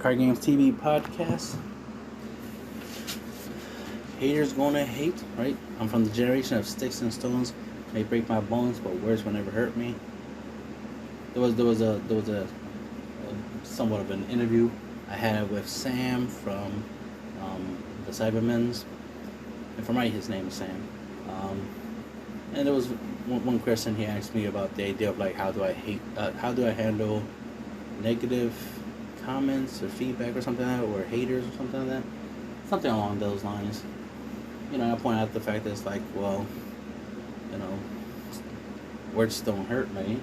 CardGamesTV Podcast. Haters gonna hate, right? I'm from the generation of sticks and stones may break my bones, but words will never hurt me. There was a somewhat of an interview I had with Sam from the Cybermen's. If I'm right, his name is Sam. And there was one question he asked me about the idea of like how do I handle negative comments or feedback or something like that, or haters or something like that, something along those lines. I point out the fact that it's like, well, words don't hurt me.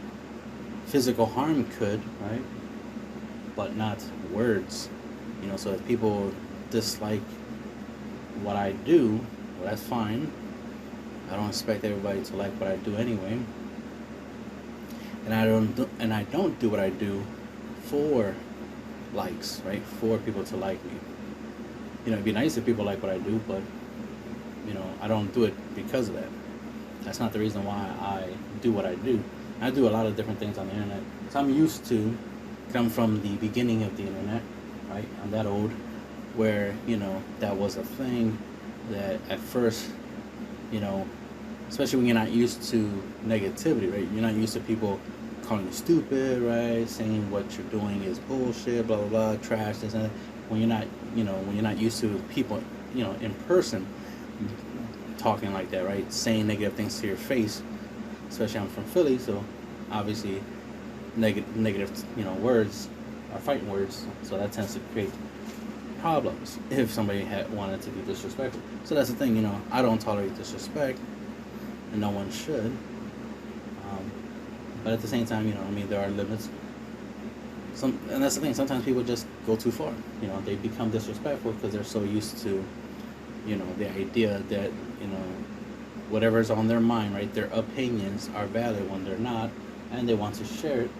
Physical harm could, right? But not words. So if people dislike what I do, well, that's fine. I don't expect everybody to like what I do anyway. And I don't do what I do for likes, right? For people to like me. It'd be nice if people like what I do, but I don't do it because of that. That's not the reason why I do what I do. I do a lot of different things on the internet. So I'm used to come from the beginning of the internet, right? I'm that old, where that was a thing that at first, especially when you're not used to negativity, right? You're not used to people calling you stupid, right? Saying what you're doing is bullshit, blah blah blah, trash, this and that. When you're not used to people, in person, talking like that, right? Saying negative things to your face. Especially I'm from Philly, so obviously negative, words are fighting words, so that tends to create problems if somebody had wanted to be disrespectful. So that's the thing, I don't tolerate disrespect, and no one should. But at the same time, there are limits. And that's the thing. Sometimes people just go too far. They become disrespectful because they're so used to, the idea that whatever's on their mind, right? Their opinions are valid when they're not, and they want to share it,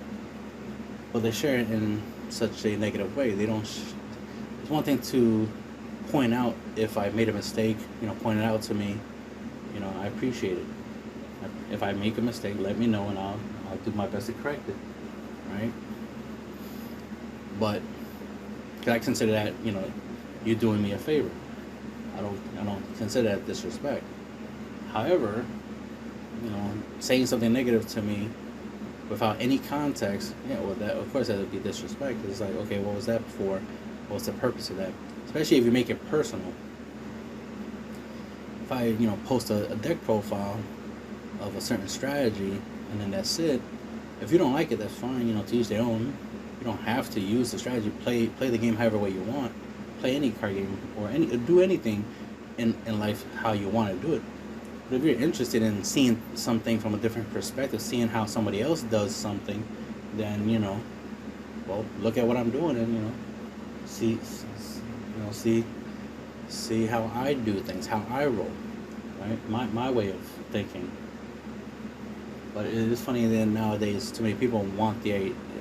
but they share it in such a negative way. They don't. It's one thing to point out if I made a mistake, point it out to me. I appreciate it. If I make a mistake, let me know, and I'll do my best to correct it, right? But can I consider that, you doing me a favor? I don't consider that disrespect. However, saying something negative to me without any context, that of course that would be disrespect. It's like, okay, what was that for? What's the purpose of that? Especially if you make it personal. If I, post a deck profile of a certain strategy and then that's it. If you don't like it, that's fine. To each their own. You don't have to use the strategy. Play the game however way you want. Play any card game or do anything in life how you want to do it. But if you're interested in seeing something from a different perspective, seeing how somebody else does something, then well, look at what I'm doing and see how I do things, how I roll, right? My way of thinking. But it is funny that nowadays too many people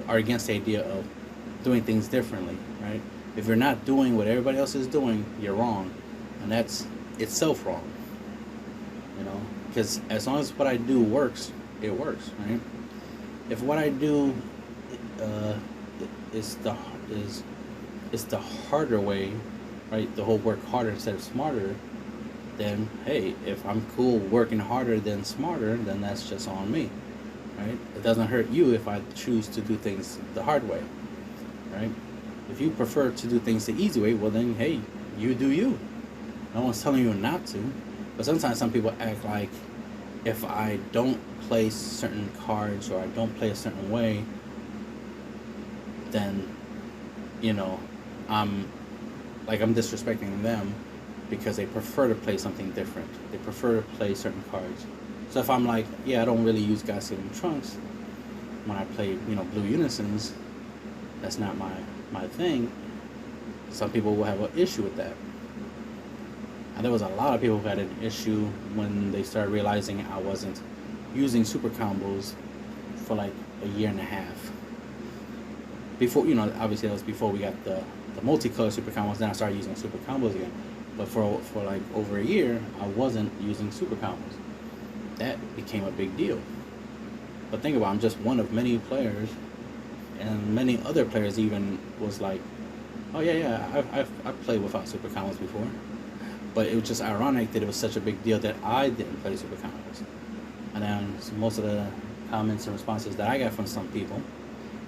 are against the idea of doing things differently, right? If you're not doing what everybody else is doing, you're wrong, and that's itself wrong. Because as long as what I do works, it works, right? If what I do is the harder way, right? The whole work harder instead of smarter, then hey, if I'm cool working harder than smarter, then that's just on me, right? It doesn't hurt you if I choose to do things the hard way, right? If you prefer to do things the easy way, well then hey, you do you. No one's telling you not to. But sometimes some people act like if I don't play certain cards or I don't play a certain way, then I'm disrespecting them because they prefer to play something different. They prefer to play certain cards. So if I'm like, I don't really use God-Saving Trunks when I play, Blue Unisons, that's not my thing. Some people will have an issue with that. And there was a lot of people who had an issue when they started realizing I wasn't using super combos for like a year and a half. Before, obviously that was before we got the multicolor super combos. Then I started using super combos again. But for like over a year, I wasn't using super combos. That became a big deal. But think about it, I'm just one of many players, and many other players even was like, Oh yeah. I've played without super combos before, but it was just ironic that it was such a big deal that I didn't play super combos. And then most of the comments and responses that I got from some people,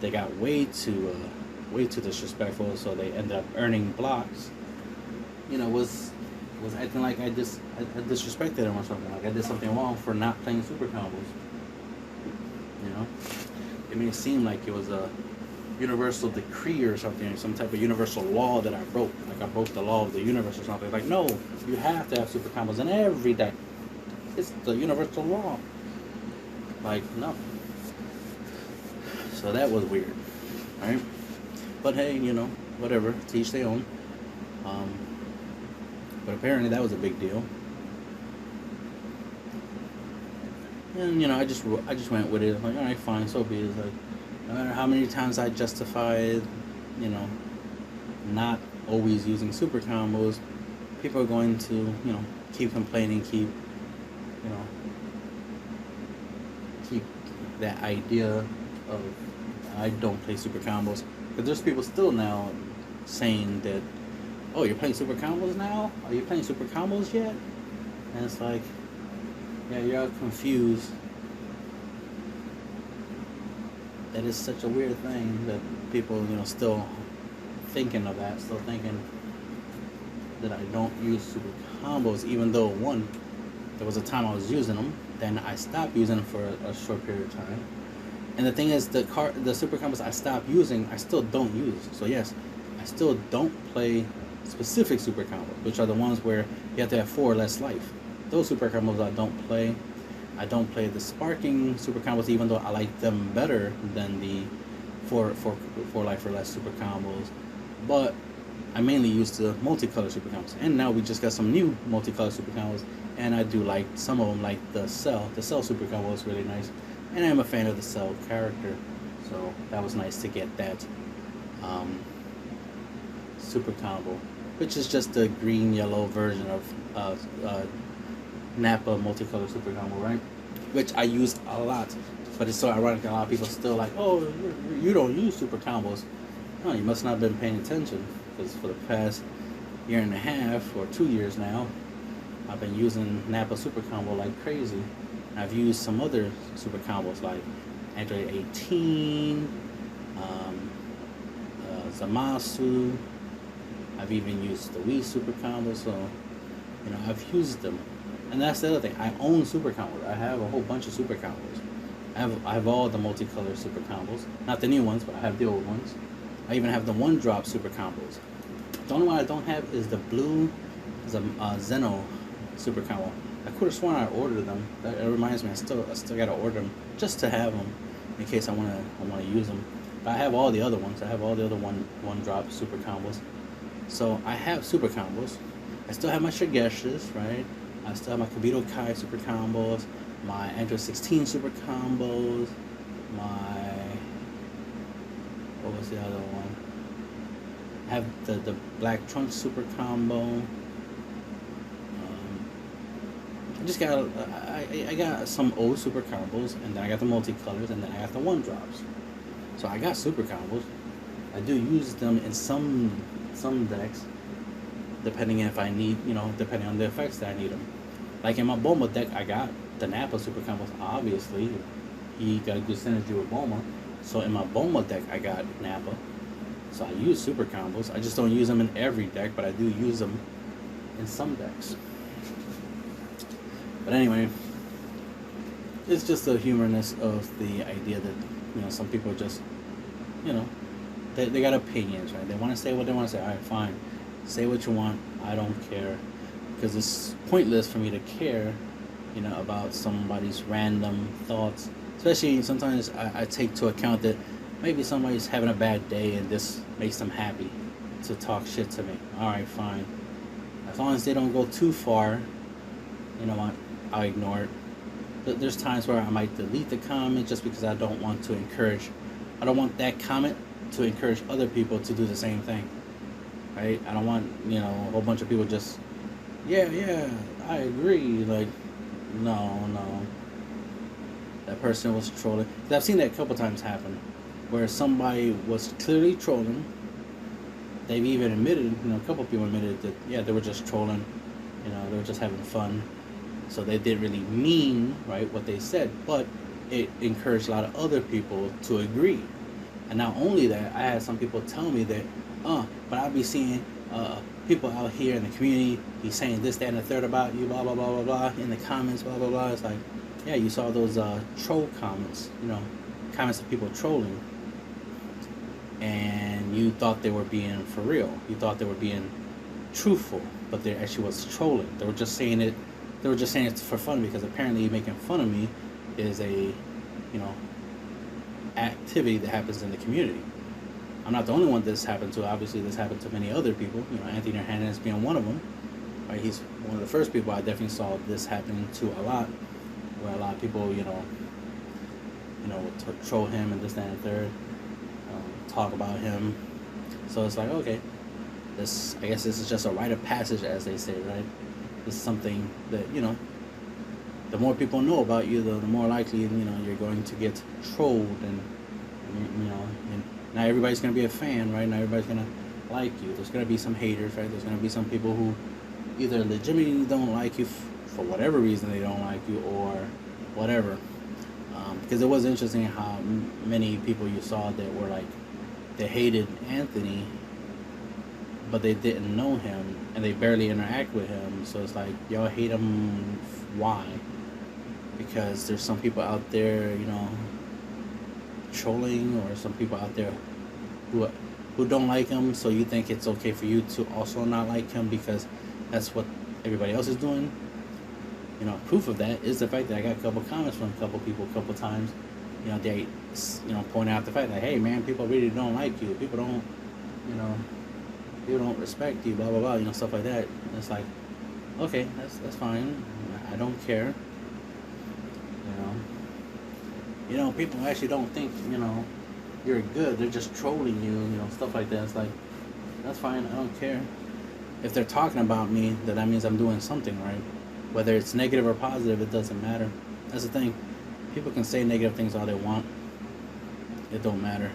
they got way too disrespectful. So they ended up earning blocks. Was acting like I disrespected them or something. Like I did something wrong for not playing super combos. It made it seem like it was a universal decree or something, some type of universal law that I broke. Like I broke the law of the universe or something. Like, no, you have to have super combos in every deck. It's the universal law. Like, no. So that was weird, right? But hey, whatever, to each their own. But apparently that was a big deal. And I just went with it. Like, all right, fine, so be it. Like, no matter how many times I justified, not always using super combos, people are going to, keep complaining, keep that idea of I don't play super combos. But there's people still now saying that, oh, you're playing super combos now? Are you playing super combos yet? And it's like, yeah, you're all confused. That is such a weird thing that people, still thinking of that, still thinking that I don't use super combos, even though, one, there was a time I was using them, then I stopped using them for a short period of time. And the thing is, the super combos I stopped using, I still don't use. So yes, I still don't play specific super combos, which are the ones where you have to have 4 or less life. Those super combos I don't play. I don't play the sparking super combos, even though I like them better than the 4 life or less super combos. But I mainly use the multicolor super combos. And now we just got some new multicolor super combos, and I do like some of them, like the Cell. The Cell super combo is really nice, and I'm a fan of the Cell character, so that was nice to get that super combo, which is just the green-yellow version of Napa multicolor super combo, right? Which I use a lot, but it's so ironic that a lot of people still like, oh, you don't use super combos. No, you must not have been paying attention, because for the past year and a half or 2 years now, I've been using Napa super combo like crazy. I've used some other super combos like Android 18, Zamasu. I've even used the Wii super combo, so I've used them. And that's the other thing. I own super combos. I have a whole bunch of super combos. I have all the multicolor super combos. Not the new ones, but I have the old ones. I even have the one-drop super combos. The only one I don't have is the blue Zeno super combo. I could have sworn I ordered them. That reminds me, I still gotta order them just to have them in case I wanna use them. But I have all the other ones. I have all the other one-drop super combos. So I have super combos. I still have my Shigeshas, right? I still have my Kibito Kai super combos, my Android 16 super combos, what was the other one? I have the Black Trunk super combo. I got some old super combos, and then I got the multicolors, and then I got the one drops. So I got super combos. I do use them in some decks, depending if I need, depending on the effects that I need them. Like in my Boma deck, I got the Napa super combos. Obviously, he got a good synergy with Boma. So in my Boma deck, I got Napa. So I use super combos. I just don't use them in every deck, but I do use them in some decks. But anyway, it's just the humorness of the idea that, some people just, they got opinions, right? They want to say what they want to say. All right, fine. Say what you want. I don't care. Because it's pointless for me to care, about somebody's random thoughts. Especially sometimes I take to account that maybe somebody's having a bad day and this makes them happy to talk shit to me. All right, fine. As long as they don't go too far, you know what? I'll ignore it. But there's times where I might delete the comment just because I don't want that comment to encourage other people to do the same thing. Right? I don't want, a whole bunch of people just, yeah, I agree. Like, no. That person was trolling. 'Cause I've seen that a couple times happen, where somebody was clearly trolling, they've even admitted, you know, a couple people admitted that, yeah, they were just trolling, you know, they were just having fun. So they didn't really mean, right, what they said, but it encouraged a lot of other people to agree. And not only that, I had some people tell me that, but I'll be seeing people out here in the community, he's saying this, that, and the third about you, blah, blah, blah, blah, blah, in the comments, blah, blah, blah. It's like, yeah, you saw those troll comments, you know, comments of people trolling, and you thought they were being for real. You thought they were being truthful, but they actually was trolling. They were just saying it for fun, because apparently making fun of me is a, you know, activity that happens in the community. I'm not the only one this happened to. Obviously, this happened to many other people. You know, Anthony Hernandez being one of them. Right, he's one of the first people I definitely saw this happening to a lot, where a lot of people, you know, would troll him and this, that, and the third, talk about him. So it's like, okay, I guess this is just a rite of passage, as they say, right? This is something that, you know, the more people know about you, the more likely, you know, you're going to get trolled, and you know, and not everybody's going to be a fan, right? Not everybody's going to like you. There's going to be some haters, right? There's going to be some people who either legitimately don't like you for whatever reason they don't like you, or whatever. Because it was interesting how many people you saw that were like, they hated Anthony, but they didn't know him, and they barely interact with him. So it's like, y'all hate him, why? Because there's some people out there, you know, trolling, or some people out there who don't like him, so you think it's okay for you to also not like him because that's what everybody else is doing. You know, proof of that is the fact that I got a couple comments from a couple people a couple times. You know, they, you know, point out the fact that, hey man, people really don't like you. People don't, you know, people don't respect you, blah blah blah. You know, stuff like that. And it's like, okay, that's fine. I don't care. You know, people actually don't think, you know, you're good. They're just trolling you. You know, stuff like that. It's like, that's fine. I don't care. If they're talking about me, then that means I'm doing something right. Whether it's negative or positive, it doesn't matter. That's the thing. People can say negative things all they want. It don't matter.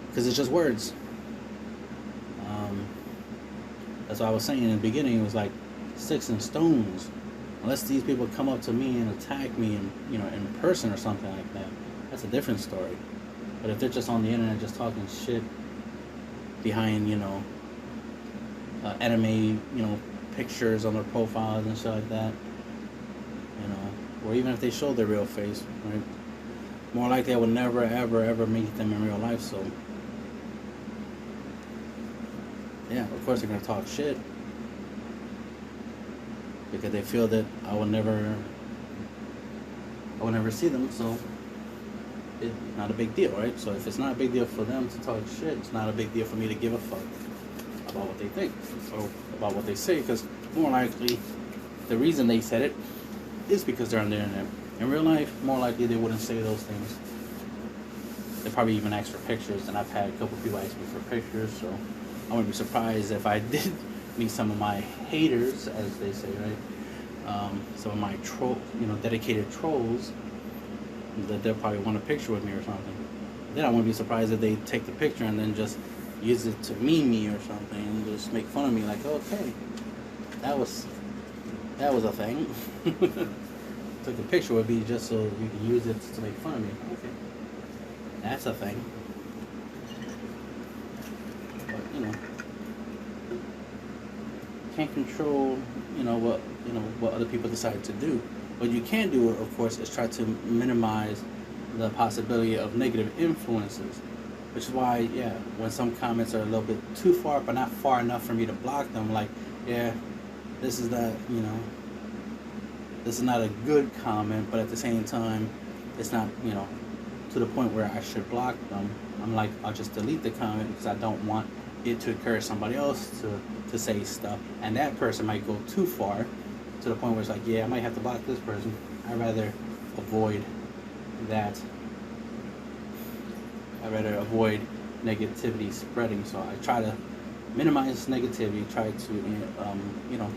Because it's just words. That's what I was saying in the beginning. It was like sticks and stones. Unless these people come up to me and attack me, in, you know, in person or something like that, that's a different story. But if they're just on the internet just talking shit behind, you know, anime, you know, pictures on their profiles and shit like that, you know, or even if they show their real face, right? More likely I would never, ever, ever meet them in real life. So, yeah, of course they're gonna talk shit because they feel that I will never see them. So it's not a big deal, right? So if it's not a big deal for them to talk shit, it's not a big deal for me to give a fuck about what they think or about what they say, because more likely the reason they said it is because they're on the internet. In real life, more likely they wouldn't say those things. They probably even ask for pictures, and I've had a couple people ask me for pictures, so I wouldn't be surprised if I did meet some of my haters, as they say, right? Some of my dedicated trolls, that they'll probably want a picture with me or something. Then I wouldn't be surprised if they take the picture and then just use it to meme me or something, and just make fun of me, like, okay, that was a thing. Took a picture with me just so you can use it to make fun of me. Okay, that's a thing. But you know, can't control what other people decide to do. What you can do, of course, is try to minimize the possibility of negative influences. Which is why, yeah, when some comments are a little bit too far, but not far enough for me to block them, like, yeah, this is not a good comment, but at the same time, it's not, you know, to the point where I should block them. I'm like, I'll just delete the comment because I don't want it to encourage somebody else to say stuff. And that person might go too far to the point where it's like, yeah, I might have to block this person. I'd rather avoid that. I'd rather avoid negativity spreading, so I try to minimize negativity, try to,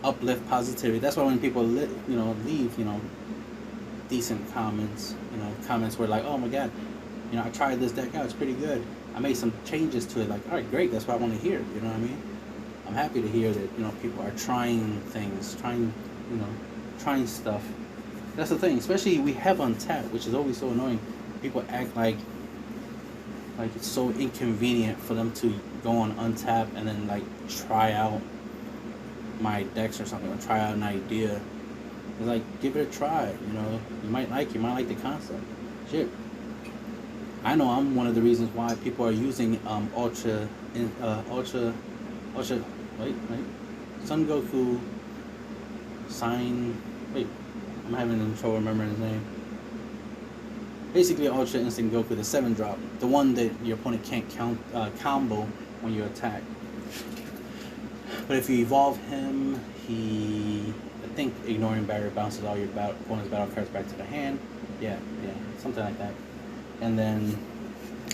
uplift positivity. That's why when people leave, decent comments, comments where like, oh my god, I tried this deck out, it's pretty good. I made some changes to it. Like, all right, great. That's what I want to hear. You know what I mean? I'm happy to hear that, you know, people are trying things, trying stuff. That's the thing. Especially we have Untapped, which is always so annoying. People act like it's so inconvenient for them to go on Untapped and then like try out my decks or something, or try out an idea. It's like, give it a try. You know, you might like the concept. Shit. I know I'm one of the reasons why people are using Son Goku I'm having trouble remembering his name. Basically, Ultra Instinct Goku, the 7-drop, the one that your opponent can't combo when you attack. But if you evolve him, I think ignoring barrier bounces all your opponent's battle cards back to the hand. Yeah, something like that. And then,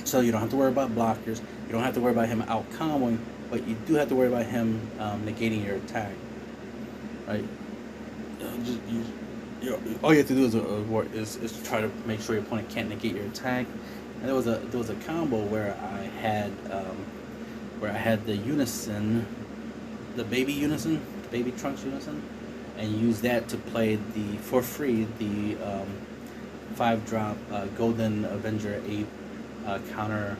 so you don't have to worry about blockers. You don't have to worry about him out comboing, but you do have to worry about him negating your attack. Right? All you have to do is try to make sure your opponent can't negate your attack. And there was a combo where I had the Unison, the baby Trunks Unison, and use that to play for free the 5-drop Golden Avenger Ape counter,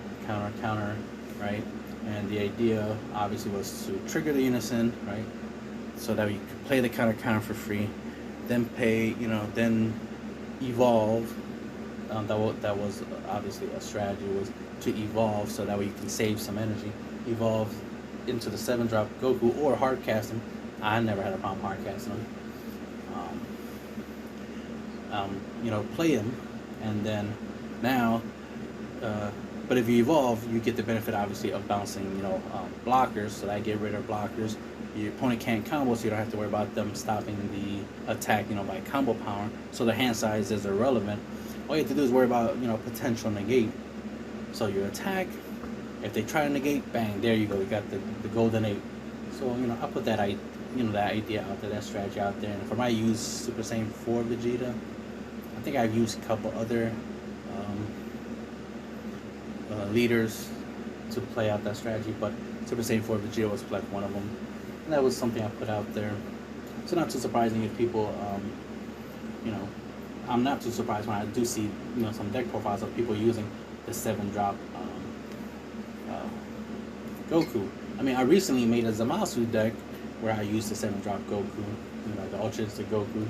right? And the idea obviously was to trigger the Unison, right? So that you could play the counter for free, then pay, then evolve. That was obviously a strategy, was to evolve so that way you can save some energy. Evolve into the 7-drop Goku or hard cast him. I never had a problem hard casting him. Play him, and then now, but if you evolve, you get the benefit obviously of bouncing, blockers, so that get rid of blockers. Your opponent can't combo, so you don't have to worry about them stopping the attack, by combo power. So the hand size is irrelevant. All you have to do is worry about, potential negate. So you attack. If they try to negate, bang, there you go. You got the golden ape. So I put that that idea out there, that strategy out there. And for my use Super Saiyan 4 Vegeta, I think I've used a couple other leaders to play out that strategy, but Super Saiyan 4 Vegeta was like one of them. And that was something I put out there. So not too surprising if people, I'm not too surprised when I do see, some deck profiles of people using the 7-drop Goku. I mean, I recently made a Zamasu deck where I used the 7-drop Goku, the Ultra Instinct Goku.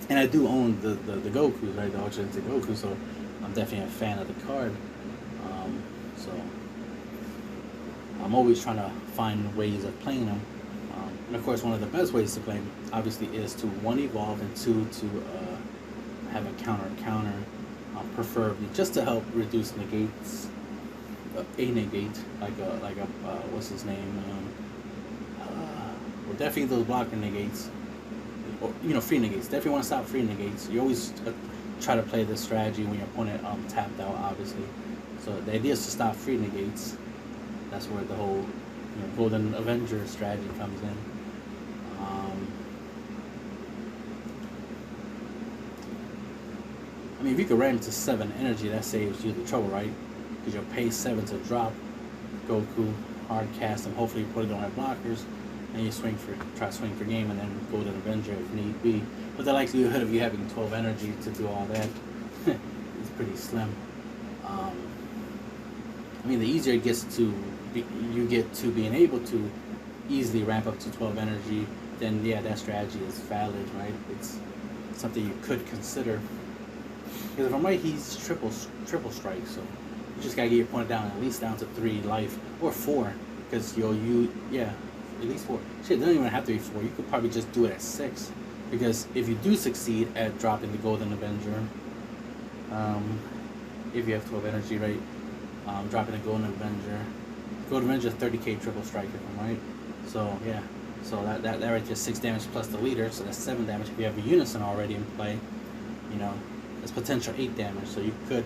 And I do own the Gokus, right, the Ultra Instinct Goku, so I'm definitely a fan of the card. So I'm always trying to find ways of playing them. And of course, one of the best ways to play them, obviously, is to 1, evolve, and 2, to have a counter, preferably just to help reduce negates. A negate, like a what's his name? Well, definitely those blocker negates, or free negates. Definitely want to stop free negates. You always try to play this strategy when your opponent tapped out, obviously. So the idea is to stop free negates. That's where the whole Golden Avenger strategy comes in. I mean, if you could ram to 7 energy, that saves you the trouble, right? Because you'll pay 7 to drop Goku, hard cast him, hopefully you put it on our blockers, and you try to swing for game, and then Golden Avenger if need be. But the likelihood of you having 12 energy to do all that is pretty slim. I mean, the easier it gets you get to being able to easily ramp up to 12 energy, then yeah, that strategy is valid, right? It's something you could consider. Because if I'm right, he's triple strike, so you just gotta get your opponent down at least down to 3 life or 4, because at least 4. Shit, they don't even have to be 4. You could probably just do it at 6, because if you do succeed at dropping the Golden Avenger, if you have 12 energy, right? Dropping the Golden Avenger 30k triple strike, if I'm right. So yeah, so that right there, 6 damage plus the leader, so that's 7 damage. If you have a Unison already in play, it's potential 8 damage. So you could,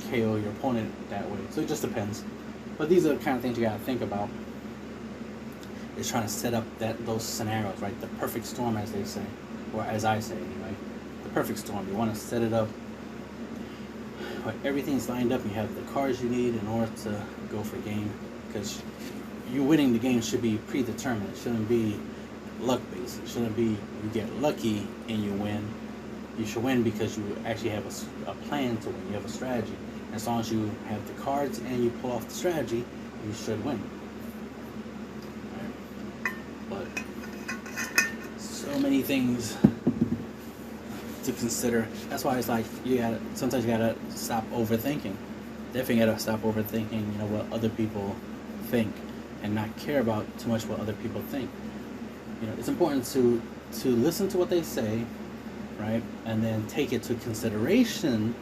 KO your opponent that way. So it just depends. But these are the kind of things you gotta think about. Is trying to set up those scenarios, right? The perfect storm, as they say, or as I say anyway. The perfect storm. You want to set it up but everything's lined up. You have the cards you need in order to go for game, because you winning the game should be predetermined. It shouldn't be luck based. It shouldn't be you get lucky and you win. You should win because you actually have a plan to win. You have a strategy. As long as you have the cards and you pull off the strategy, you should win. Right? But so many things to consider. That's why it's like sometimes you gotta stop overthinking. Definitely gotta stop overthinking, what other people think, and not care about too much what other people think. It's important to listen to what they say, right? And then take it to consideration,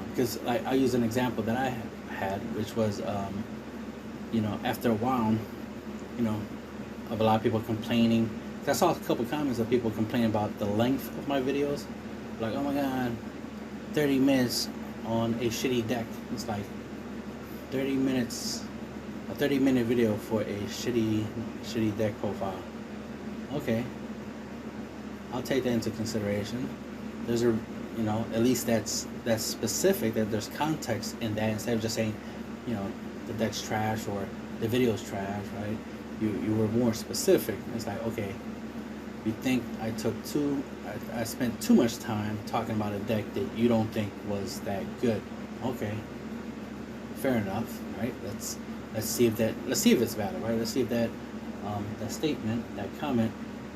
because I use an example that I had, which was, after a while, of a lot of people complaining. I saw a couple comments of people complaining about the length of my videos. Like, oh my god, 30 minutes on a shitty deck. It's like 30 minutes, a 30-minute video for a shitty deck profile. Okay, I'll take that into consideration. There's at least that's specific, that there's context in that, instead of just saying, the deck's trash or the video's trash, right? You were more specific. It's like, okay, you think I spent too much time talking about a deck that you don't think was that good. Okay, fair enough, right? Let's see if it's valid, right? Let's see if that statement, that comment,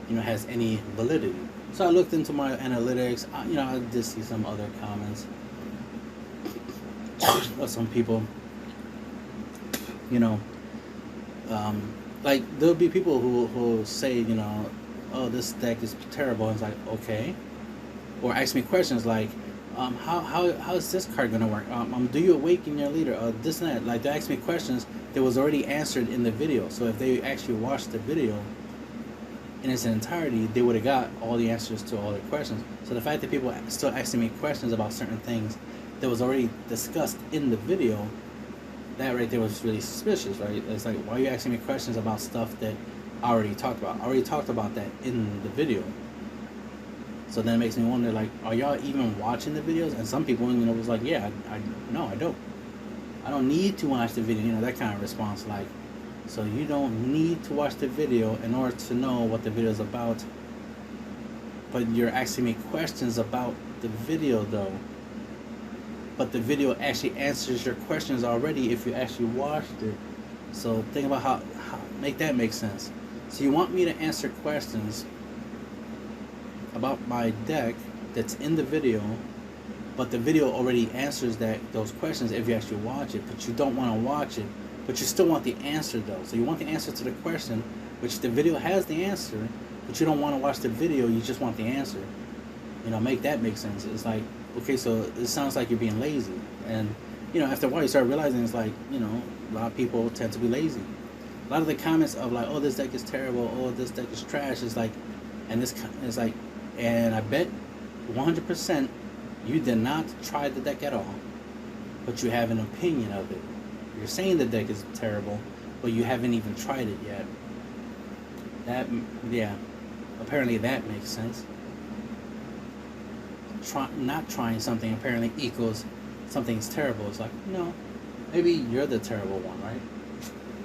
has any validity. So I looked into my analytics. I did see some other comments of some people. Like, there'll be people who say, oh, this deck is terrible. And it's like, okay. Or ask me questions like, how is this card gonna work? Do you awaken your leader? This and that. Like, they ask me questions that was already answered in the video. So if they actually watched the video in its entirety, they would have got all the answers to all their questions. So the fact that people are still asking me questions about certain things that was already discussed in the video, that right there was really suspicious, right? It's like, why are you asking me questions about stuff that I already talked about? I already talked about that in the video. So then it makes me wonder, like, are y'all even watching the videos? And some people, was like, yeah, no, I don't. I don't need to watch the video, that kind of response. Like, so you don't need to watch the video in order to know what the video is about. But you're asking me questions about the video, though. But the video actually answers your questions already if you actually watched it. So think about how make that make sense. So you want me to answer questions about my deck that's in the video, but the video already answers those questions if you actually watch it, but you don't want to watch it, but you still want the answer though. So you want the answer to the question, which the video has the answer, but you don't want to watch the video, you just want the answer. Make that make sense. It's like, okay, so it sounds like you're being lazy. And, after a while you start realizing it's like, a lot of people tend to be lazy. A lot of the comments of like, oh, this deck is terrible, oh, this deck is trash, is like, and this is like, and I bet 100% you did not try the deck at all, but you have an opinion of it. You're saying the deck is terrible, but you haven't even tried it yet. Apparently that makes sense. Not trying something apparently equals something's terrible. It's like, no, maybe you're the terrible one, right?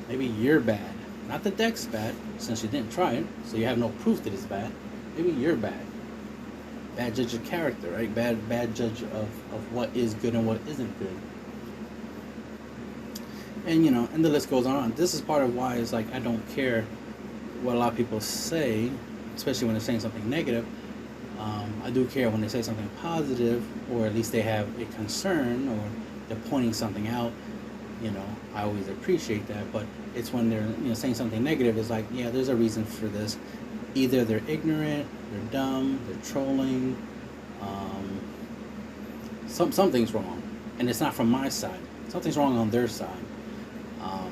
Maybe you're bad. Not the deck's bad, since you didn't try it, so you have no proof that it's bad. Maybe you're bad. Bad judge of character, right? Bad judge of what is good and what isn't good. And and the list goes on. This is part of why it's like I don't care what a lot of people say, especially when they're saying something negative. I do care when they say something positive, or at least they have a concern, or they're pointing something out. I always appreciate that. But it's when they're saying something negative, it's like, yeah, there's a reason for this. Either they're ignorant, they're dumb, they're trolling. Something's wrong, and it's not from my side. Something's wrong on their side.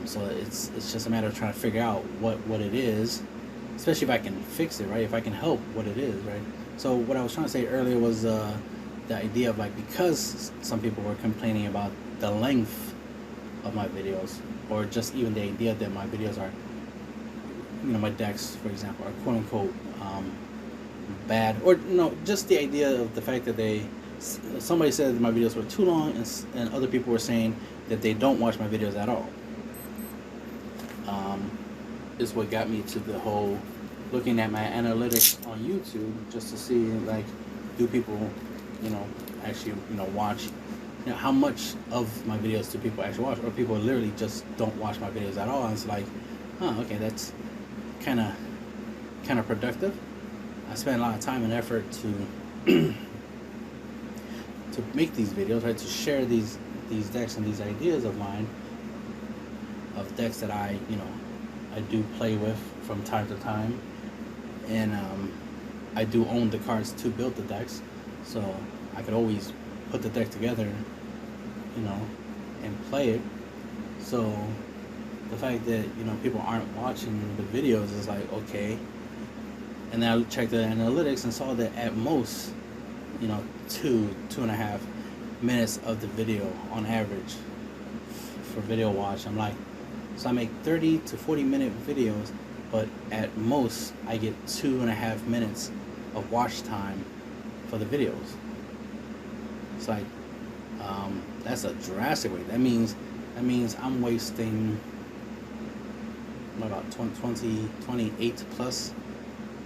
So it's just a matter of trying to figure out what it is, especially if I can fix it, right? If I can help what it is, right? So what I was trying to say earlier was the idea of like, because some people were complaining about the length of my videos, or just even the idea that my videos are, my decks, for example, are quote unquote bad, or no, just the idea of the fact that they somebody said that my videos were too long, and other people were saying that they don't watch my videos at all. Is what got me to the whole looking at my analytics on YouTube, just to see, like, do people, actually, watch, how much of my videos do people actually watch, or people literally just don't watch my videos at all. And it's like, okay, that's kind of productive. I spend a lot of time and effort to to make these videos, right, to share these decks and these ideas of mine, of decks that I do play with from time to time, and I do own the cards to build the decks, so I could always put the deck together, and play it. So the fact that people aren't watching the videos is like, okay. And then I checked the analytics and saw that at most, 2.5 minutes of the video on average for video watch. I'm like, so I make 30 to 40 minute videos, but at most I get 2.5 minutes of watch time for the videos. It's like, that's a drastic way. That means I'm wasting about 28 plus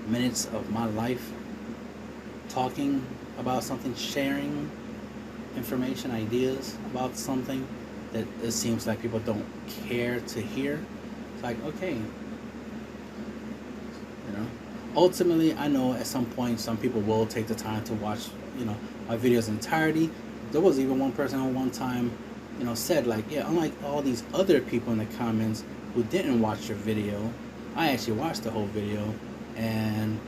minutes of my life talking about something, sharing information, ideas about something that it seems like people don't care to hear. It's like, okay, ultimately, I know at some point some people will take the time to watch, my videos entirety. There was even one person who one time, said, like, yeah, unlike all these other people in the comments who didn't watch your video, I actually watched the whole video, and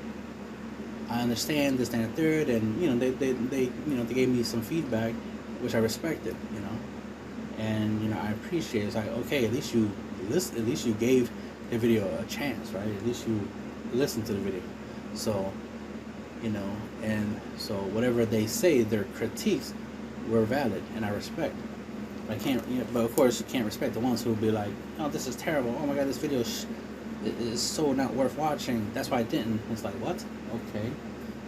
I understand this, that, and third, and they gave me some feedback, which I respected, and I appreciate it. It's like, okay, at least you gave the video a chance, right? At least you listened to the video. So, and so whatever they say, their critiques were valid, and I respect. I can't, but of course you can't respect the ones who will be like, oh, this is terrible. Oh my God, this video is so not worth watching. That's why I didn't. It's like, what? Okay.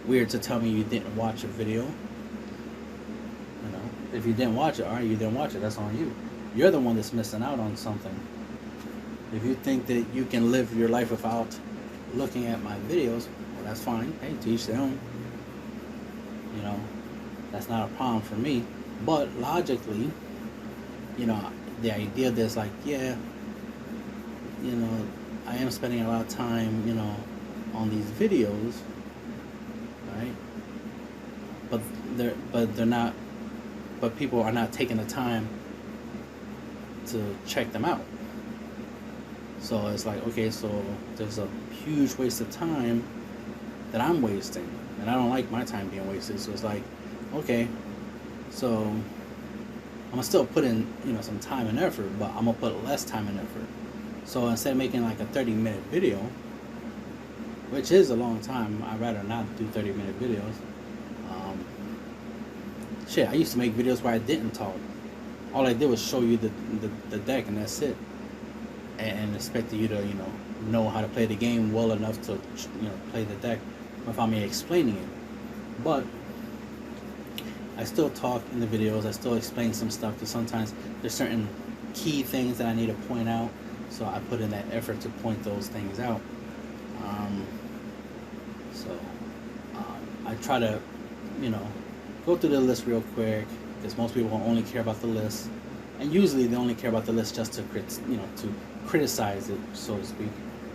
Weird to tell me you didn't watch a video. If you didn't watch it, alright, you didn't watch it. That's on you. You're the one that's missing out on something. If you think that you can live your life without looking at my videos, well, that's fine. Hey, to each their own. That's not a problem for me. But logically, the idea that's like, yeah, I am spending a lot of time, on these videos, right? But they're not. But people are not taking the time to check them out. So it's like, okay, so there's a huge waste of time that I'm wasting, and I don't like my time being wasted. So it's like, okay, so I'm gonna still put in, some time and effort, but I'm gonna put less time and effort. So instead of making like a 30-minute video, which is a long time, I'd rather not do 30-minute videos. I used to make videos where I didn't talk. All I did was show you the deck, and that's it. And expected you to, know how to play the game well enough to, play the deck without me explaining it. But I still talk in the videos. I still explain some stuff, because sometimes there's certain key things that I need to point out. So I put in that effort to point those things out. I try to, go through the list real quick, because most people only care about the list, and usually they only care about the list just to criticize it, so to speak,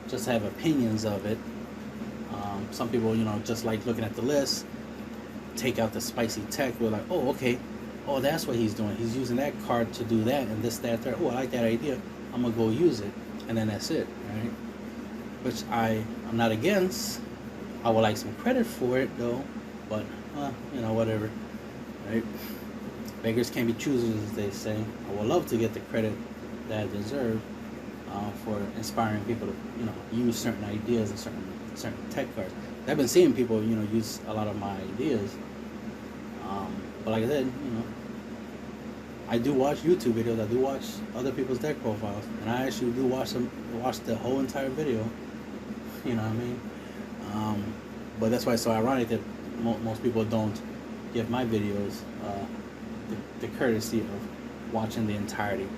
just to have opinions of it. Some people, just like looking at the list, take out the spicy tech. We're like, oh, okay, oh, that's what he's doing. He's using that card to do that, and this, that, that. Oh, I like that idea. I'm gonna go use it, and then that's it, right? Which I'm not against. I would like some credit for it though, but whatever, right? Beggars can't be choosers, as they say. I would love to get the credit that I deserve for inspiring people to, use certain ideas and certain tech cards. I've been seeing people, use a lot of my ideas. But like I said, I do watch YouTube videos. I do watch other people's deck profiles, and I actually do watch the whole entire video. You know what I mean? But that's why it's so ironic that most people don't give my videos the courtesy of watching the entirety,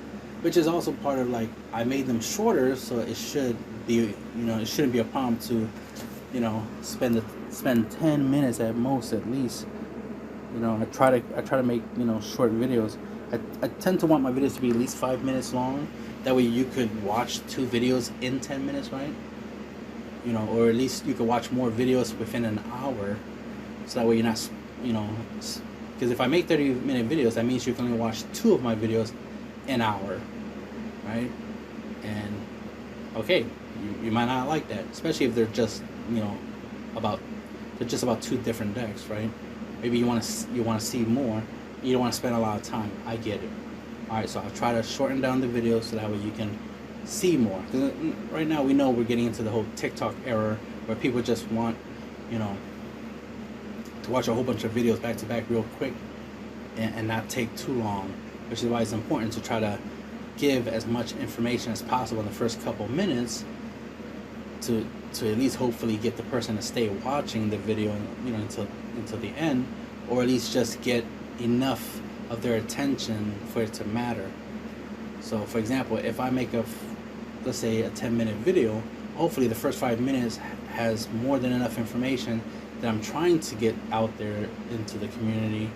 which is also part of, like, I made them shorter, so it should be, it shouldn't be a problem to, spend 10 minutes at most, at least. I try to make, short videos. I tend to want my videos to be at least 5 minutes long. That way you could watch 2 videos in 10 minutes, right? Or at least you could watch more videos within an hour. So that way you're not, because if I make 30-minute videos, that means you can only watch 2 of my videos an hour, right? And okay, you might not like that, especially if they're just, about 2 different decks, right? Maybe you want to see more. You don't want to spend a lot of time. I get it. All right, so I'll try to shorten down the video so that way you can see more. Because right now we know we're getting into the whole TikTok era where people just want, to watch a whole bunch of videos back to back real quick and not take too long, which is why it's important to try to give as much information as possible in the first couple minutes to at least hopefully get the person to stay watching the video, until the end, or at least just get enough of their attention for it to matter. So for example, if I make let's say a 10-minute video, hopefully the first 5 minutes has more than enough information that I'm trying to get out there into the community,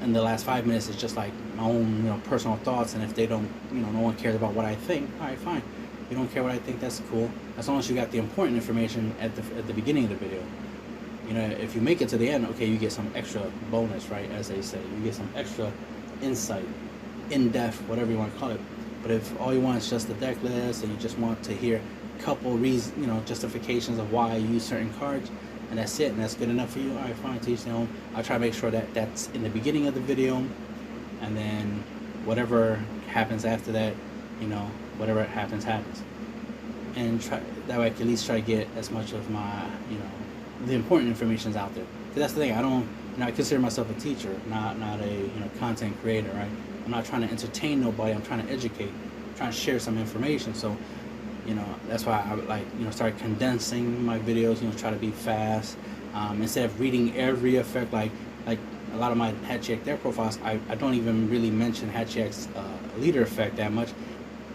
and the last 5 minutes is just like my own personal thoughts. And if they don't, no one cares about what I think, all right, fine. You don't care what I think, that's cool, as long as you got the important information at the beginning of the video. If you make it to the end, okay, you get some extra bonus, right, as they say. You get some extra insight, in-depth, whatever you want to call it. But if all you want is just the deck list, and you just want to hear a couple reasons, justifications of why I use certain cards, and that's it, and that's good enough for you, all right, fine, to each their own. I'll try to make sure that that's in the beginning of the video, and then whatever happens after that, whatever happens. And that way I can at least try to get as much of my, the important information out there. Because that's the thing, I consider myself a teacher, not a content creator, right? I'm not trying to entertain nobody. I'm trying to educate. I'm trying to share some information. So, that's why I start condensing my videos. Try to be fast, instead of reading every effect. Like a lot of my Hatchiak their profiles, I don't even really mention Hatchiak's leader effect that much,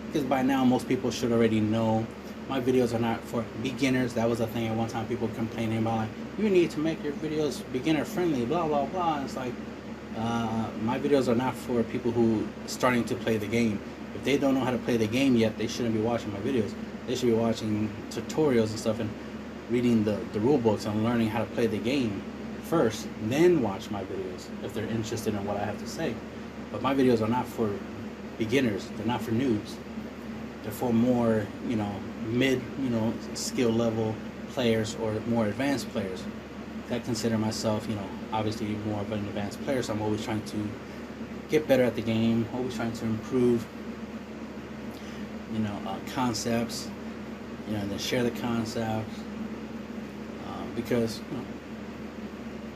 because by now most people should already know. My videos are not for beginners. That was a thing at one time, people complaining about, like, you need to make your videos beginner friendly, blah blah blah. And it's like, my videos are not for people who starting to play the game. If they don't know how to play the game yet, they shouldn't be watching my videos. They should be watching tutorials and stuff and reading the rule books and learning how to play the game first, then watch my videos if they're interested in what I have to say. But my videos are not for beginners. They're not for noobs. They're for more, mid, skill level players or more advanced players. I consider myself, obviously more of an advanced player, so I'm always trying to get better at the game, always trying to improve, concepts, and then share the concepts, because,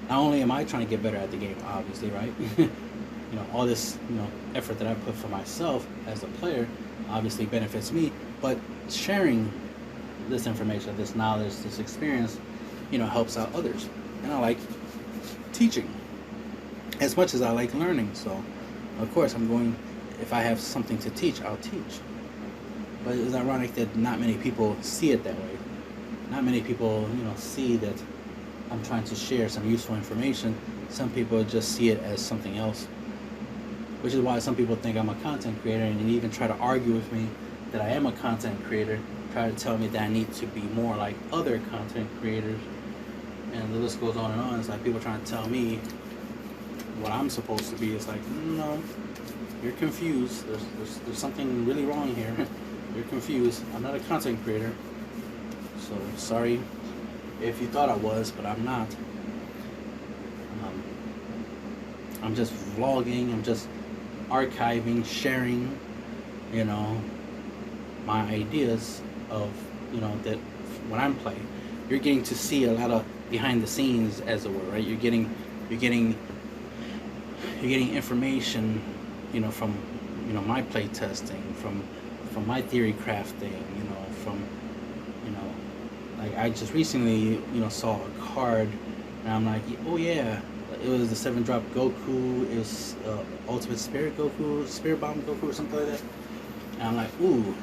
not only am I trying to get better at the game, obviously, right? All this, effort that I put for myself as a player obviously benefits me, but sharing this information, this knowledge, this experience, helps out others. And I like teaching as much as I like learning. So, of course, if I have something to teach, I'll teach. But it's ironic that not many people see it that way. Not many people, see that I'm trying to share some useful information. Some people just see it as something else, which is why some people think I'm a content creator, and they even try to argue with me that I am a content creator, try to tell me that I need to be more like other content creators, and the list goes on and on. It's like people trying to tell me what I'm supposed to be. It's like, no, you're confused. There's something really wrong here. You're confused. I'm not a content creator. So sorry if you thought I was, but I'm not. I'm just vlogging. I'm just archiving, sharing, my ideas of, that when I'm playing. You're getting to see a lot of behind the scenes, as it were, right? You're getting information, from, my play testing, from my theory crafting, from, like I just recently, saw a card, and I'm like, oh yeah, It was the 7-drop Goku. It was Ultimate Spirit Goku, Spirit Bomb Goku, or something like that. And I'm like, ooh,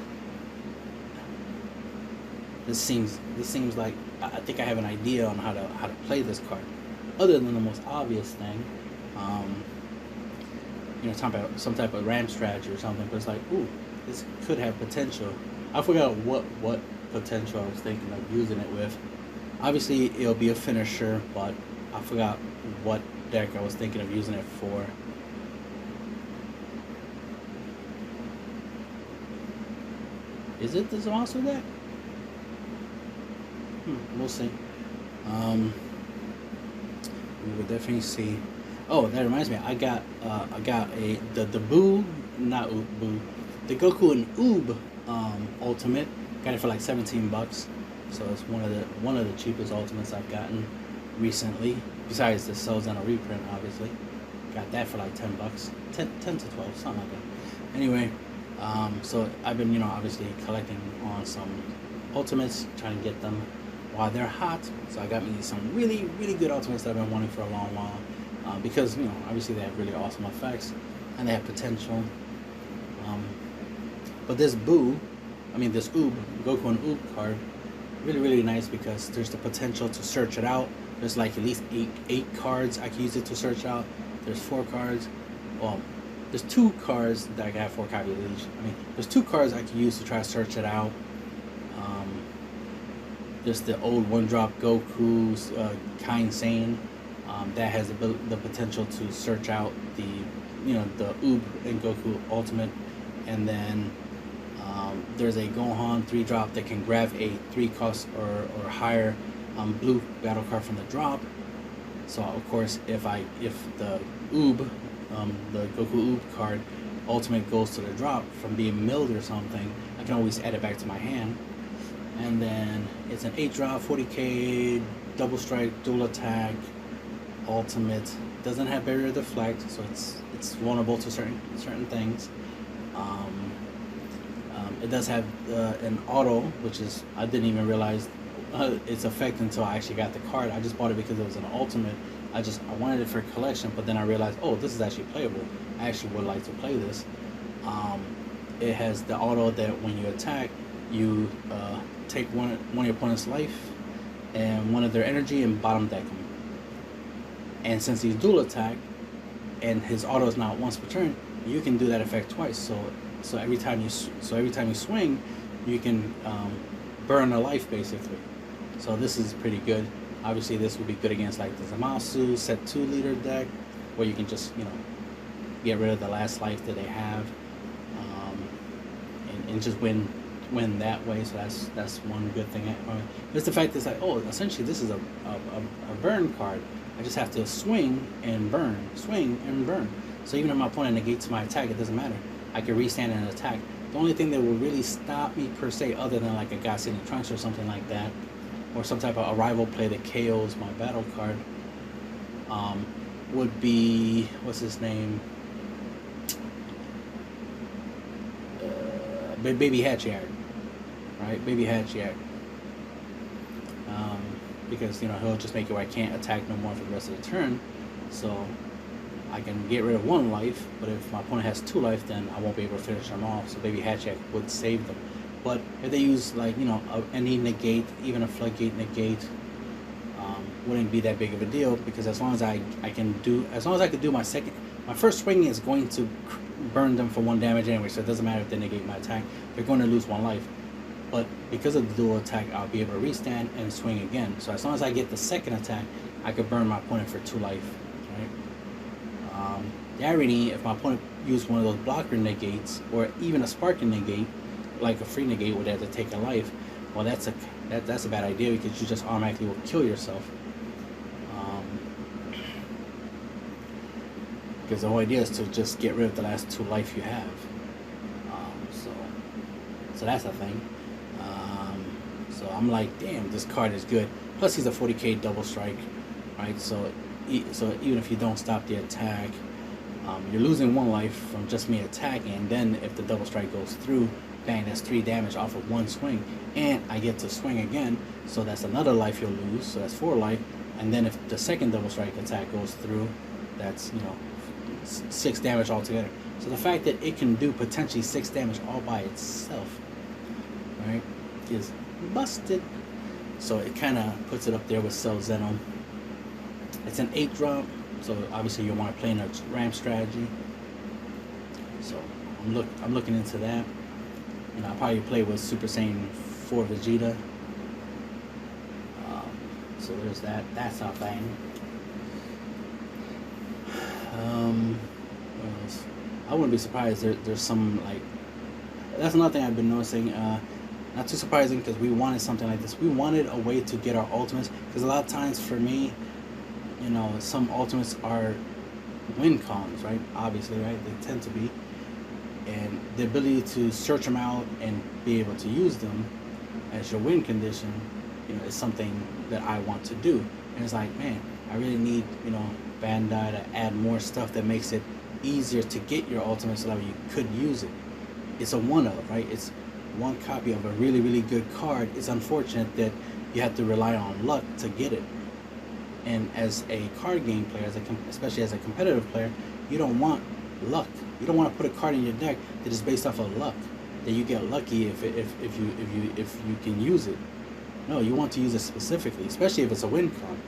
this seems like I think I have an idea on how to play this card. Other than the most obvious thing, some type of RAM strategy or something. But it's like, ooh, this could have potential. I forgot what potential I was thinking of using it with. Obviously, it'll be a finisher, but I forgot what deck I was thinking of using it for. Is it this monster deck? We'll see. We will definitely see. Oh, that reminds me. I got the Boo, not Boo, the Goku and Oob Ultimate. Got it for like $17. So it's one of the cheapest ultimates I've gotten recently. Besides the sells on a reprint, obviously. Got that for like $10, 10 to 12, something like that. Anyway, so I've been obviously collecting on some ultimates, trying to get them while they're hot. So I got me some really, really good ultimates that I've been wanting for a long while, because obviously they have really awesome effects and they have potential. But this Oob, Goku and Oob card, really, really nice because there's the potential to search it out. There's like at least eight cards I can use it to search out. There's 4 cards. Well, there's 2 cards that I can have 4 copies of each. There's 2 cards I can use to try to search it out. There's the old 1-drop Goku's Kind Sane that has the potential to search out the Oob and Goku Ultimate, and then there's a Gohan 3-drop that can grab a 3 cost or higher blue battle card from the drop. So of course, if the Oob, the Goku Oob card Ultimate goes to the drop from being milled or something, I can always add it back to my hand. And then it's an 8-drop, 40k, double strike, dual attack, ultimate. Doesn't have barrier deflect, so it's vulnerable to certain things. It does have an auto, which is I didn't even realize its effect until I actually got the card. I just bought it because it was an ultimate. I wanted it for collection, but then I realized, oh, this is actually playable. I actually would like to play this. It has the auto that when you attack, you take one of your opponent's life and one of their energy and bottom deck them. And since he's dual attack and his auto is not once per turn, you can do that effect twice. So every time you swing, you can burn a life basically. So this is pretty good. Obviously, this would be good against like the Zamasu set 2 leader deck, where you can just get rid of the last life that they have, and just win that way. So that's one good thing. Just the fact that it's like, oh, essentially this is a burn card. I just have to swing and burn. So even if my opponent negates my attack, it doesn't matter. I can restand and attack. The only thing that will really stop me per se, other than like a God Sitting Trunks or something like that, or some type of arrival play that KOs my battle card, would be, what's his name? Baby Hatchiak, right? Baby Hatchiak. Because he'll just make it where I can't attack no more for the rest of the turn, so I can get rid of 1 life. But if my opponent has 2 life, then I won't be able to finish them off. So Baby Hatchiak would save them. But if they use like any negate, even a floodgate negate, wouldn't be that big of a deal, because as long as I can do my first swing is going to burn them for 1 damage anyway. So it doesn't matter if they negate my attack; they're going to lose 1 life. But because of the dual attack, I'll be able to restand and swing again. So as long as I get the second attack, I could burn my opponent for 2 life. Right? The irony, if my opponent used one of those blocker negates, or even a sparking negate, like a free negate where they have to take a life, well, that's a bad idea, because you just automatically will kill yourself. Because the whole idea is to just get rid of the last 2 life you have. So that's the thing. So I'm like, damn, this card is good. Plus he's a 40k double strike, right? So even if you don't stop the attack, you're losing 1 life from just me attacking, and then if the double strike goes through, bang, that's 3 damage off of 1 swing, and I get to swing again, so that's another life you'll lose, so that's 4 life, and then if the second double strike attack goes through, that's 6 damage altogether. So the fact that it can do potentially 6 damage all by itself, right, is busted. So it kind of puts it up there with Cell Zeno. It's an 8 drop, so obviously you want to play in a ramp strategy. So I'm looking into that. I'll probably play with Super Saiyan 4 Vegeta. So there's that. That's not bad. What else? I wouldn't be surprised. There's some like. That's another thing I've been noticing. Not too surprising because we wanted something like this. We wanted a way to get our ultimates, because a lot of times for me, some ultimates are win cons, right? Obviously, right? They tend to be. And the ability to search them out and be able to use them as your win condition, is something that I want to do. And it's like, man, I really need, Bandai to add more stuff that makes it easier to get your ultimate so that you could use it. It's a one-of, right? It's one copy of a really, really good card. It's unfortunate that you have to rely on luck to get it. And as a card game player, especially as a competitive player, you don't want luck. You don't want to put a card in your deck that is based off of luck, that you get lucky if you can use it. No, you want to use it specifically, especially if it's a win con.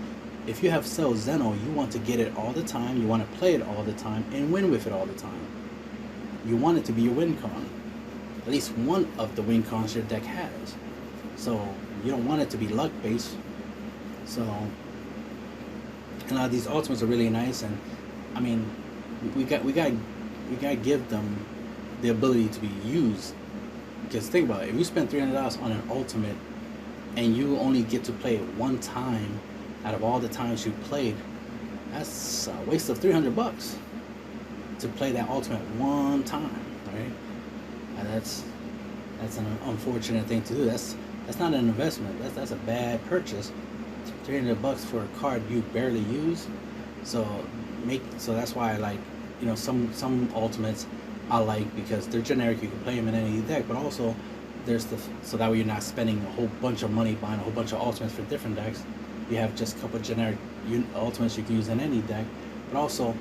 If you have Cell Zeno, you want to get it all the time. You want to play it all the time and win with it all the time. You want it to be your win con. At least one of the win cons your deck has. So you don't want it to be luck based. So a lot of these ultimates are really nice, and I mean, we gotta give them the ability to be used. Because think about it, if you spend $300 on an ultimate and you only get to play it one time out of all the times you played, that's a waste of $300 to play that ultimate one time, right? And that's an unfortunate thing to do. That's not an investment. That's a bad purchase. $300 for a card you barely use. So that's why I like, some ultimates I like, because they're generic. You can play them in any deck, but also so that way you're not spending a whole bunch of money buying a whole bunch of ultimates for different decks. You have just a couple of generic ultimates you can use in any deck, but also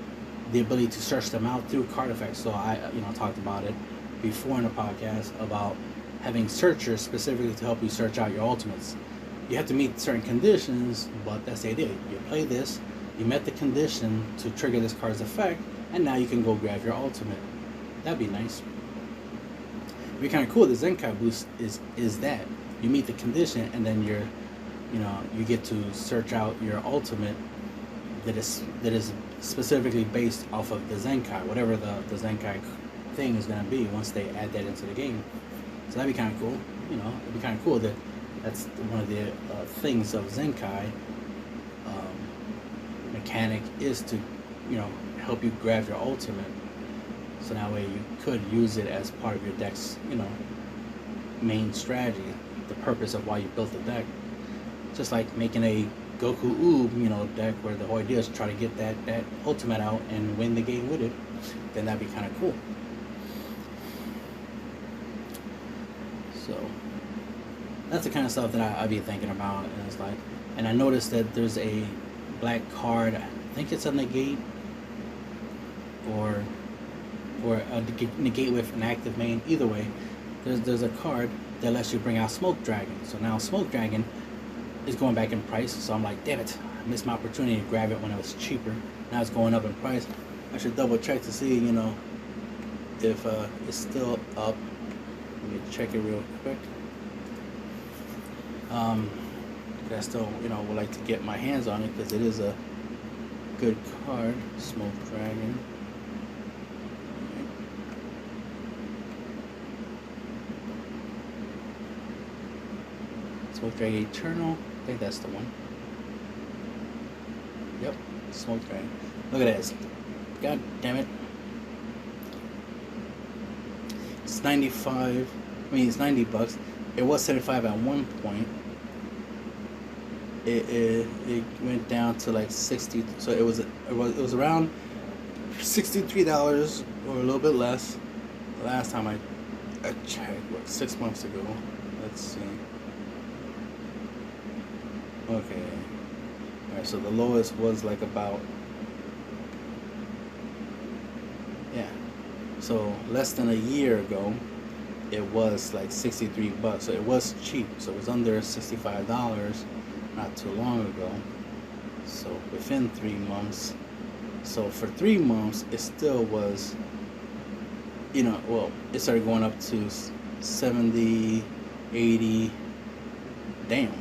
the ability to search them out through card effects. So I talked about it before in the podcast about having searchers specifically to help you search out your ultimates. You have to meet certain conditions, but that's the idea. You play this, you met the condition to trigger this card's effect, and now you can go grab your ultimate. That'd be nice. It'd be kind of cool. The Zenkai boost is that you meet the condition, and then you get to search out your ultimate that is specifically based off of the Zenkai, whatever the Zenkai thing is going to be once they add that into the game. So that'd be kind of cool. It'd be kind of cool that that's one of the things of Zenkai mechanic is to help you grab your ultimate, so that way you could use it as part of your deck's main strategy, the purpose of why you built the deck. Just like making a Goku Oob deck where the whole idea is to try to get that ultimate out and win the game with it, then that'd be kind of cool. So that's the kind of stuff that I'd be thinking about. And it's like, and I noticed that there's a black card, I think it's a negate or a negate with an active main. Either way, there's a card that lets you bring out Smoke Dragon. So now Smoke Dragon is going back in price, so I'm like, damn it, I missed my opportunity to grab it when it was cheaper. Now it's going up in price. I should double check to see if it's still up. Let me check it real quick. I still would like to get my hands on it because it is a good card. Smoke Dragon. Smoke Dragon Eternal. I think that's the one. Yep, Smoke Dragon. Look at this. God damn it. It's 95. I mean, it's $90. It was 75 at one point. It went down to like 60. So it was around $63 or a little bit less. The last time I checked, 6 months ago. Let's see. Okay. Alright, so the lowest was like about, yeah, so less than a year ago, it was like $63. So it was cheap. So it was under $65 not too long ago. So within 3 months, so for 3 months, it still was, well, it started going up to 70, 80. Damn.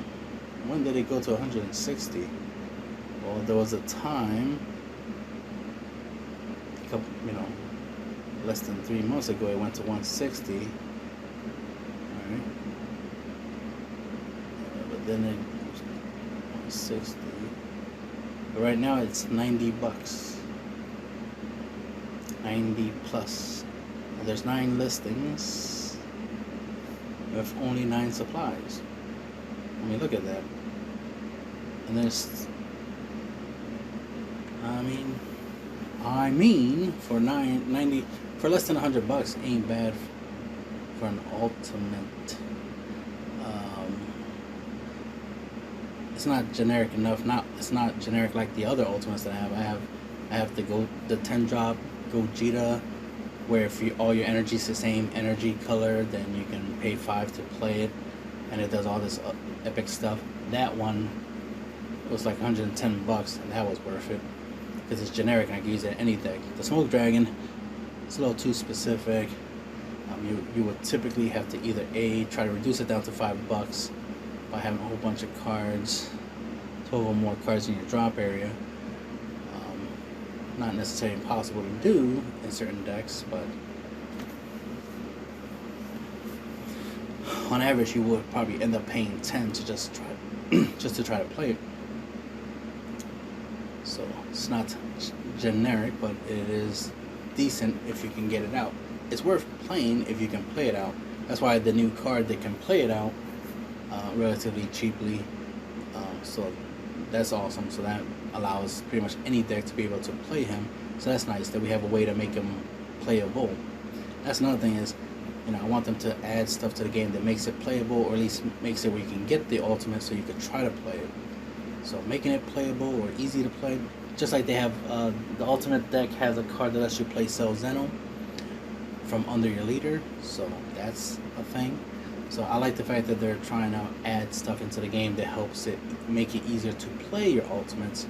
When did it go to 160? Well, there was a time, less than 3 months ago, it went to 160. Alright. But then it was 160. But right now it's $90. 90 plus. And there's 9 listings with only 9 supplies. I mean, look at that. And there's, I mean, for 90 for less than $100 ain't bad for an ultimate. It's not generic enough. It's not generic like the other ultimates that I have. I have the 10 drop Gogeta, where if all your energy is the same energy color, then you can pay 5 to play it, and it does all this epic stuff. That one was like $110, and that was worth it because it's generic and I can use it at any deck. The Smoke Dragon, it's a little too specific. You would typically have to either try to reduce it down to $5 by having a whole bunch of cards, 12 or more cards in your drop area. Not necessarily impossible to do in certain decks, but on average you would probably end up paying 10 to just to try to play it. So it's not generic, but it is decent if you can get it out. It's worth playing if you can play it out. That's why the new card, they can play it out relatively cheaply. So that's awesome. So that allows pretty much any deck to be able to play him. So that's nice that we have a way to make him playable. That's another thing is, I want them to add stuff to the game that makes it playable, or at least makes it where you can get the ultimate so you can try to play it. So making it playable or easy to play, just like they have the ultimate deck has a card that lets you play Cell Zeno from under your leader. So that's a thing. So I like the fact that they're trying to add stuff into the game that helps it make it easier to play your ultimates,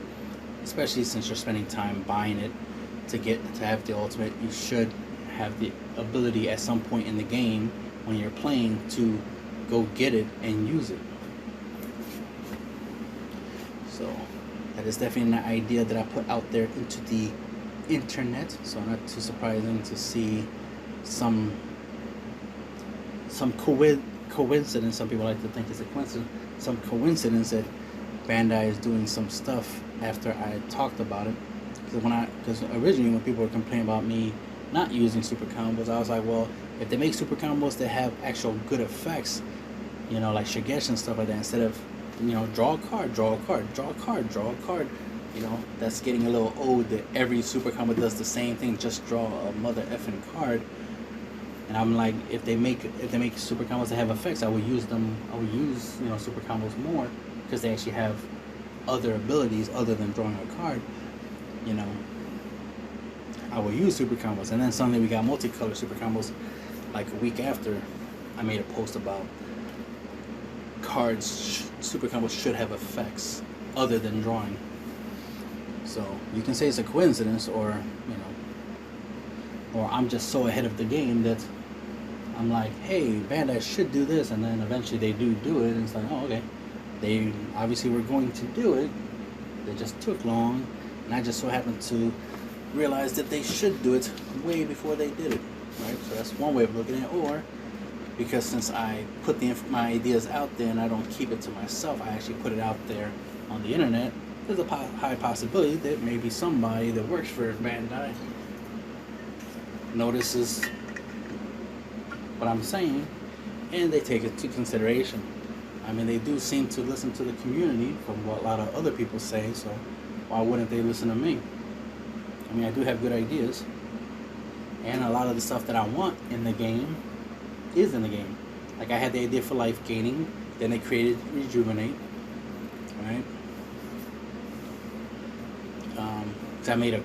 especially since you're spending time buying it to have the ultimate. You should have the ability at some point in the game when you're playing to go get it and use it. So that is definitely an idea that I put out there into the internet. So not too surprising to see some coincidence. Some people like to think it's a coincidence. Some coincidence that Bandai is doing some stuff after I talked about it. Because originally when people were complaining about me not using super combos, I was like, well, if they make super combos that have actual good effects, like Shigesh and stuff like that, instead of draw a card, draw a card, draw a card, draw a card, that's getting a little old. That every super combo does the same thing, just draw a mother effing card. And I'm like, if they make super combos that have effects, I would use them. I would use super combos more because they actually have other abilities other than drawing a card. I will use super combos. And then suddenly we got multicolor super combos. Like a week after, I made a post about cards. Super combos should have effects other than drawing. So you can say it's a coincidence, or or I'm just so ahead of the game that I'm like, hey, Bandai should do this, and then eventually they do it, and it's like, oh, okay, they obviously were going to do it, they just took long, and I just so happened to realize that they should do it way before they did it, right? So that's one way of looking at it. Or because since I put my ideas out there and I don't keep it to myself, I actually put it out there on the internet, there's a high possibility that maybe somebody that works for Bandai notices what I'm saying and they take it into consideration. I mean, they do seem to listen to the community from what a lot of other people say, so why wouldn't they listen to me? I mean, I do have good ideas, and a lot of the stuff that I want in the game is in the game. Like I had the idea for life gaining, then they created Rejuvenate, right? because I made a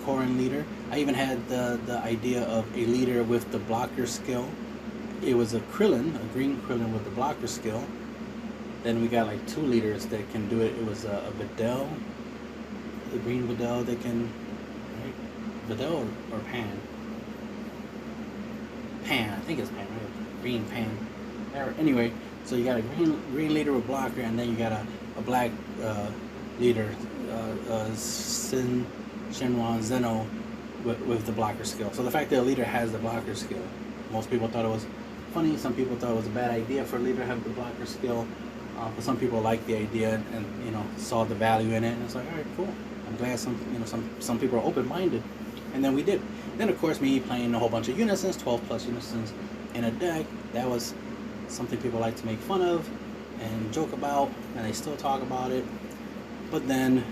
Corin leader. I even had the idea of a leader with the blocker skill. It was a green Krillin with the blocker skill. Then we got like 2 leaders that can do it. It was a Videl, the green Videl that can, right? Videl or Pan? Pan, I think it's Pan, right? Green Pan. Anyway, so you got a green leader with blocker, and then you got a black leader, Shenron Zeno with the blocker skill. So the fact that a leader has the blocker skill, most people thought it was funny. Some people thought it was a bad idea for a leader to have the blocker skill. But some people liked the idea and saw the value in it, and it's like, all right, cool. I'm glad some people are open-minded, and then we did. Then of course me playing a whole bunch of unisons, 12 plus unisons in a deck. That was something people like to make fun of and joke about, and they still talk about it. But then,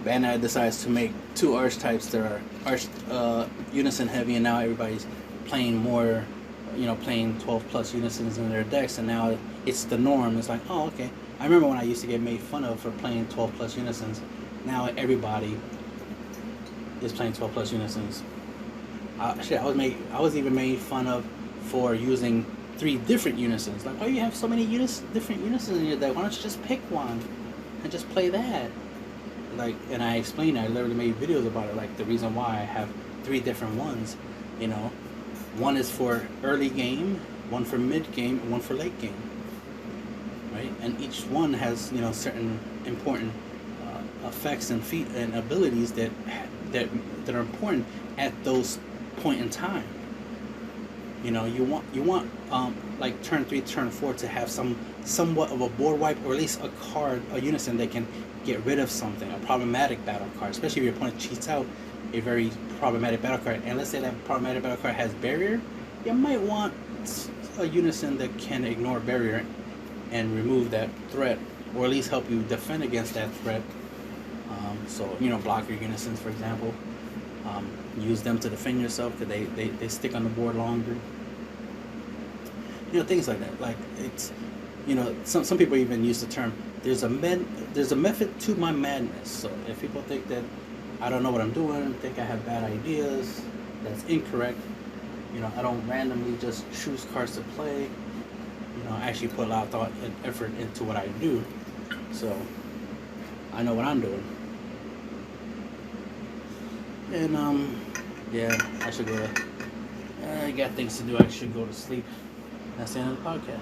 Bandai decides to make 2 archetypes that are unison heavy, and now everybody's playing more, playing 12 plus unisons in their decks, and now it's the norm. It's like, oh, okay. I remember when I used to get made fun of for playing 12 plus unisons. Now everybody is playing 12 plus unisons. I was even made fun of for using 3 different unisons. Like, why do you have so many different unisons in your deck? Why don't you just pick one and just play that? Like, and I explained, I literally made videos about it, like the reason why I have 3 different ones. One is for early game, one for mid game, and one for late game. Right? And each one has, certain important effects and feat and abilities that are important at those point in time. You want like turn 3, turn 4 to have somewhat of a board wipe, or at least a unison that can get rid of something, a problematic battle card, especially if your opponent cheats out a very problematic battle card. And let's say that problematic battle card has barrier, you might want a unison that can ignore barrier and remove that threat, or at least help you defend against that threat. So blocker unisons, for example, use them to defend yourself because they stick on the board longer. Things like that. Like, it's some people even use the term, there's a method to my madness. So if people think that I don't know what I'm doing, think I have bad ideas, that's incorrect. I don't randomly just choose cards to play. I actually put a lot of thought and effort into what I do, so I know what I'm doing. And yeah, I should go. I got things to do. I should go to sleep. That's the end of the podcast.